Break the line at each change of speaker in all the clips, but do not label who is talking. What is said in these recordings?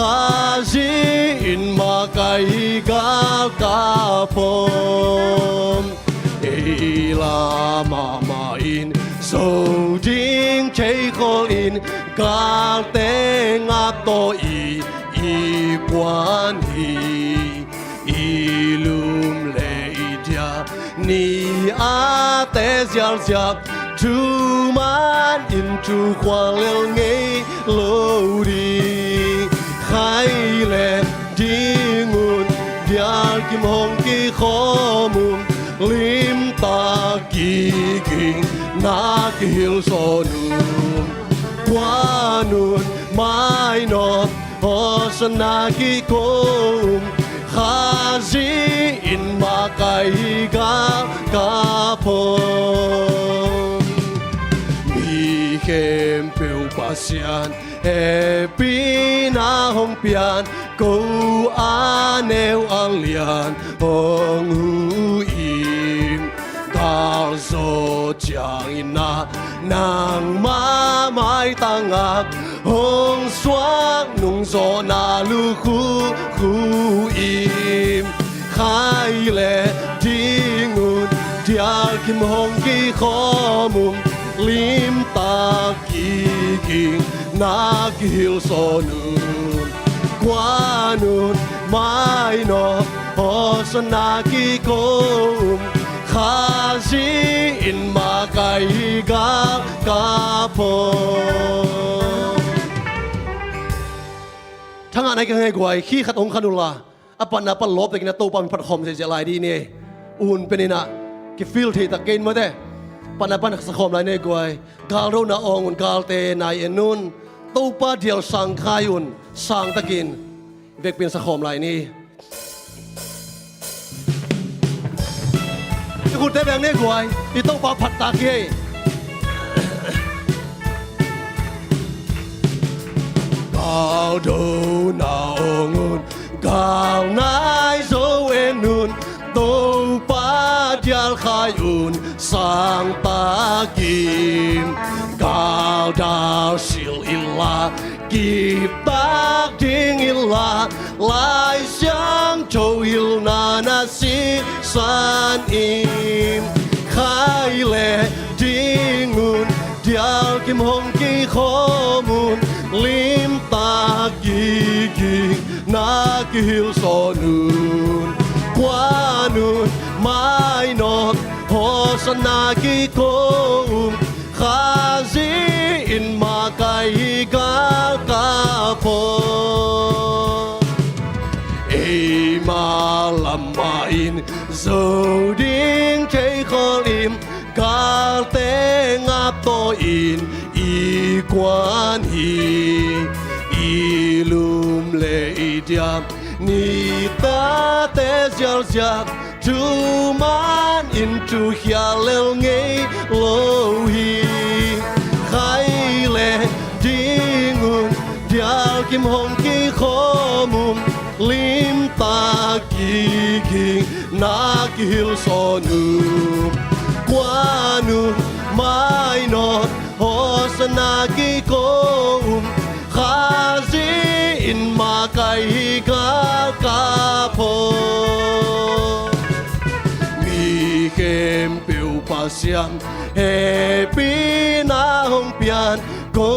Khazin makai kapom Ila mamain so ding chei kholin kal teng ap to I quan hi ilum le dia ni a te xiao xiao tu man in tu khoang lel ngei lo đi khai le đi ngun dial kim hong ki kho mum lim ta ki king na ki hil so num qua nun mai no Hosana ki kom Khazi in makai kapom Mi kem peu pasian e pina hong pian ko aneu ang lian hong hu im kal so chiang ina nang ma mai tangak hong xoang nung gió na lu khu im khai le đi ngun dia kim hong ki kho mum lim ta ki king na ki hil so nun qua nun mai no hosana ki kom Khazi in makai kapomทั้งอันไหนก็ให้กวยขี้ขัดองขันุลาอปันนับปันลบแต่กินนะโตปันพัดคอมเสียลายดีนี่อุ่นเป็นนี่นะกิฟิลที่ตะเกินมาเด้ปันนับปันสักคอมลายนี่กวยกาลโรนาองอุ่นกาลเตนายเอ็นนุนโตปาเดียวสังขายอุ่นสังตะกินเวกเป็นสักคอมลายนี่ที่คุณเตะแบงนี่กวยที่โตปาผัดตะเกียGao đâu nào ngun gao nai zo enun tô pa dial khai un sang ta kim gao dao sil illa kip tak ding illa lai xiang châu il na na si san im khai le ding un dial kim hong ki kho mun lim ta ki king na ki hil so nun qua nun mai no hosana ki kom Khazi in makai kapom e malamain zo ding chei kholim kal teng ap to in I quan hi ilum le dia ni ta te xiao xiao tu man in tu hia lel ngei lo hi khai le dingun dial kim hong ki kho mum lim ta ki king na ki hil so nu qua nu mai no Hosana ki kom Khazi in makai kapom Mi kem peu pasian he pina hong pian ko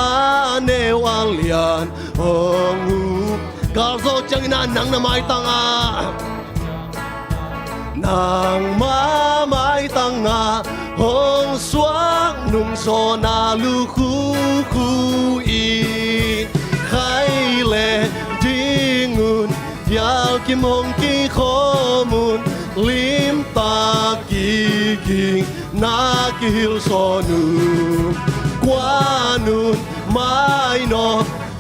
aneu ang lian hong hu kal zo chang ina nang na mai tanga nang ma mai tanga hong xoang nung gió na lu khu in khai le đi ngun dial kim hong ki kho mun lim ta ki king na ki hil so nun qua nun mai no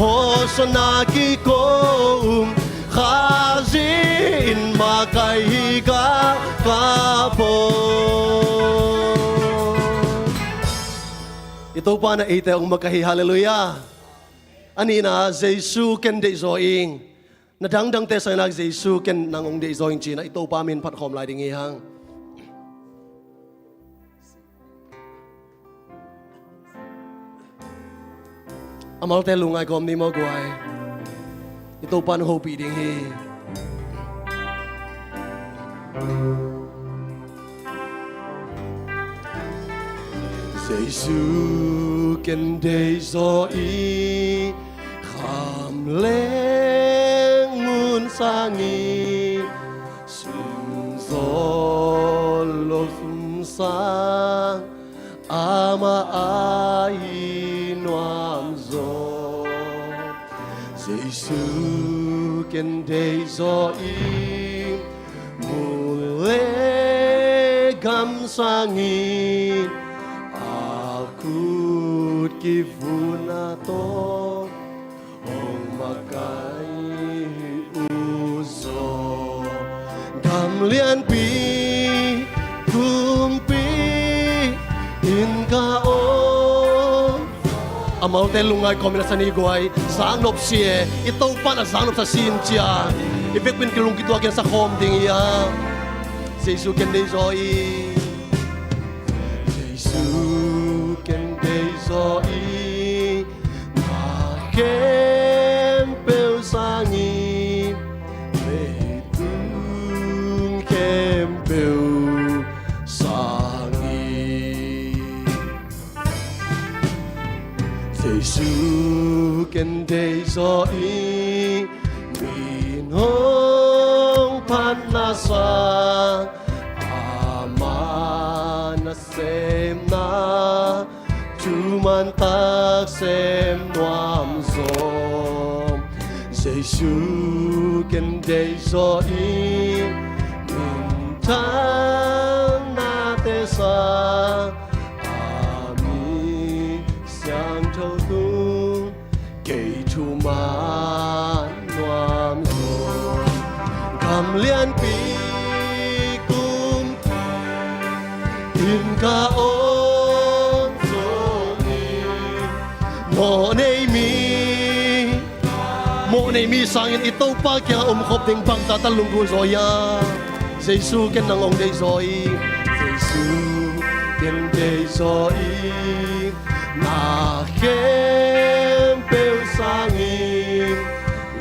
hosana ki kom Khazi in makai kapom Ito pa na ite ang magkahi hallelujah. Ani na Jesu ken de zoing. Nadangdang te sa nag Jesu ken nang ong de zoing china ito pa min pat khom lai ding ihang. Amal te lungay kom ni mo guay. ito pa ng hope ding hi Giêsu ken day zo i kham leng mun sangi sim zo lo sum sang ama ai noam zo Giêsu ken day zo i mule gam sangi akut kivuna to ong makai uzo gamlian pi kumpi inka o amal te lungai komina saniguay sang nop sie ito pa na sang nop sa sintia ibek pin kilung kitu akin sa kom ding iya Giêsu ken day zoi so i ma kem peu sangi me tung kem peu sangi Giêsu ken day so i min hong pan na sa ama na sem na Chuman tak sem noam zo Giêsu ken day zo i min tan na te sa ami siang thâu tung kei chuman noam zo kam lian pi kum in ka o Mo nei mi sangin ito pa kya khop ding bang tatalung ko zoya Giêsu ken nang ong dei zoi Giêsu ken dei zoi na kem peu sangin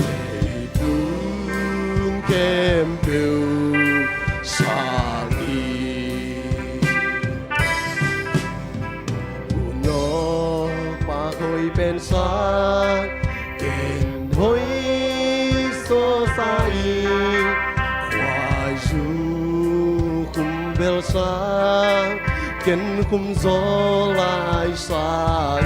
lei tung kem peu sangin uno pa koi pensar Hoi so sai khoai du khum bel sa ken khum zo lai sai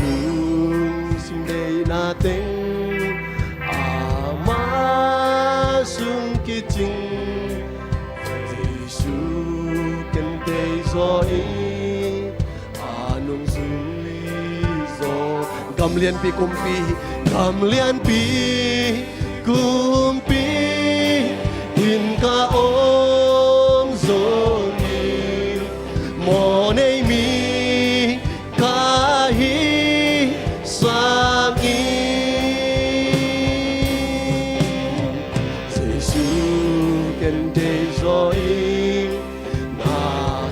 lung sim dei na ting ama sung ki ting Giêsu ken dei zo i anung Gamlian pi kumpi Hinka om zongi Mo nei mi kahi sangi Giêsu ken day zoi na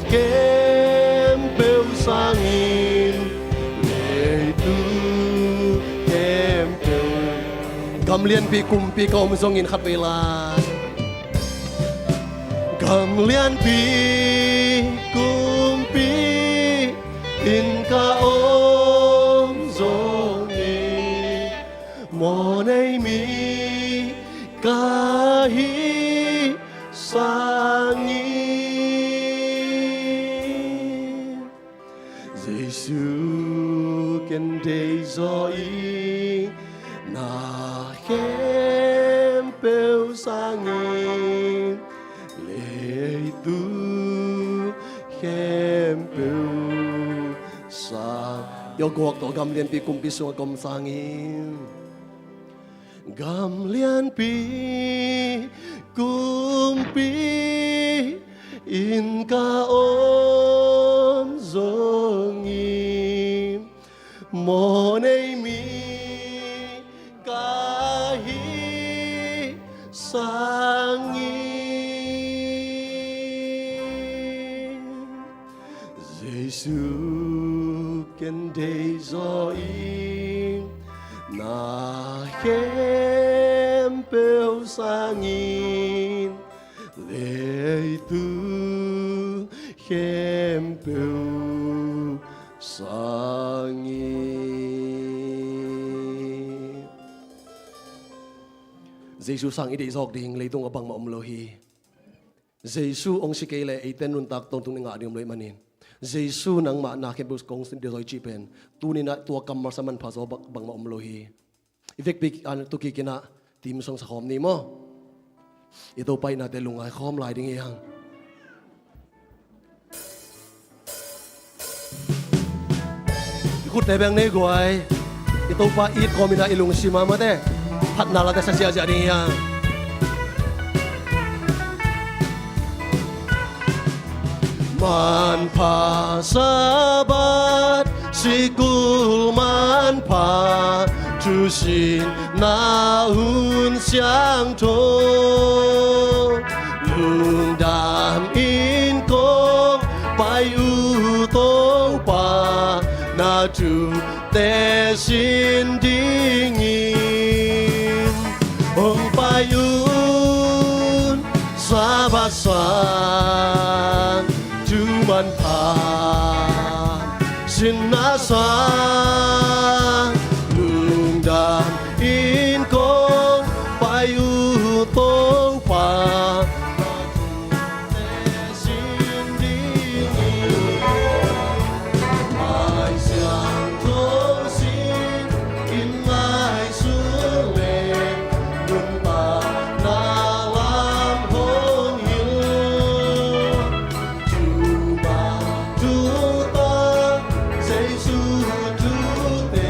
kem peu sangin Gamlian pi kumpi kaum zongin khat vela Gamlian pi kumpi in ka om zongin mo nei mi kahi sangin Giêsu ken day zoi na kem peu sangin lei tu kem peu sang yo guok to gamlian pi kumpi so kom sangin gamlian pi kumpi in ka om zongi mo nei mi sangin Giêsu ken day zo in na khem bêu sangin lệ tu khem bêu sangin Giêsu sang ý đi dọc đình lấy tung ở bằng mộng lô hi Giêsu ông sĩ kê lệ ấy tên run tạc tông tung ngã đi lấy manin Giêsu nang ma na khem bêu kong sin đi rồi chi pen tu ni na tua kam mar saman pha zo bằng mộng lô hi Ivek big an tu ki kina tim song sa khom ni mo ito pai na te lungai khom lai ding yang ikut nebeng ne goi ito pa it komina ilung sima ma te phat na la te sa sia ja ding yang man pa sabat sikul man pa chu xin na hun xiang thô lung đam in công pai u tô pa na chu te xin ding in ông pai un sa ba san chu man pa xin na san đàn in công pai u tô pa xin đi mai sang thô xin in mai xuống lên đừng ta na làm hôn yêu chu ba chu ta Giêsu chu te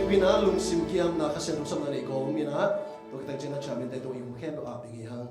Pina lung sim kiam na kasi lung sam na ni ko mina to kita jena chamin tay to yung khem do aping hang